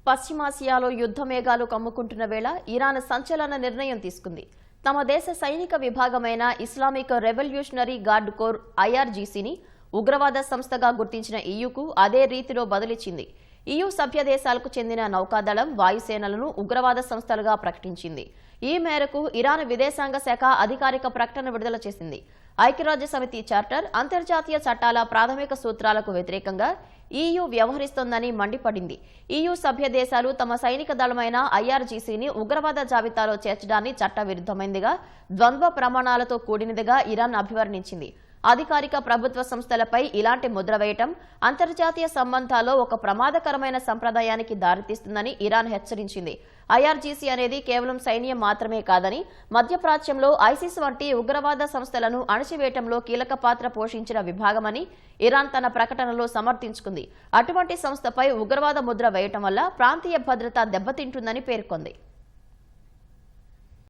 పశ్చిమాసియాలో యుద్ధ మేఘాలు కమ్ముకుంటున్న వేళ ఇరాన్ సంచలన నిర్ణయం తీసుకుంది. తమ దేశ సైనిక విభాగమైన ఇస్లామిక్ రెవల్యూషనరీ గార్డ్ కోర్ ఐఆర్జీసీని ఉగ్రవాద సంస్థగా గుర్తించిన ఈయూకు అదే రీతిలో బదులిచ్చింది. ఈయూ సభ్య దేశాలకు చెందిన నౌకాదళం, వాయుసేనలను ఉగ్రవాద సంస్థలుగా ప్రకటించింది. ఈ మేరకు ఇరాన్ విదేశాంగ శాఖ అధికారిక ప్రకటన విడుదల చేసింది. ఐక్యరాజ్య సమితి చార్టర్, అంతర్జాతీయ చట్టాల ప్రాథమిక సూత్రాలకు వ్యతిరేకంగా ఈయూ వ్యవహరిస్తోందని మండిపడింది. ఈయూ సభ్య దేశాలు తమ సైనిక దళమైన ఐఆర్జీసీని ఉగ్రవాద జాబితాలో చేర్చడాన్ని చట్టవిరుద్ధమైనదిగా, ద్వంద్వ ప్రమాణాలతో కూడినదిగా ఇరాన్ అభివర్ణించింది. అధికారిక ప్రభుత్వ సంస్థలపై ఇలాంటి ముద్ర వేయటం అంతర్జాతీయ సంబంధాల్లో ఒక ప్రమాదకరమైన సంప్రదాయానికి దారితీస్తుందని ఇరాన్ హెచ్చరించింది. ఐఆర్జీసీ అనేది కేవలం సైన్యం మాత్రమే కాదని, మధ్యప్రాచ్యంలో ఐసిస్ వంటి ఉగ్రవాద సంస్థలను అణచివేయటంలో కీలక పాత్ర పోషించిన విభాగమని ఇరాన్ తన ప్రకటనలో సమర్థించుకుంది. అటువంటి సంస్థపై ఉగ్రవాద ముద్ర వేయటం వల్ల ప్రాంతీయ భద్రత దెబ్బతింటుందని పేర్కొంది.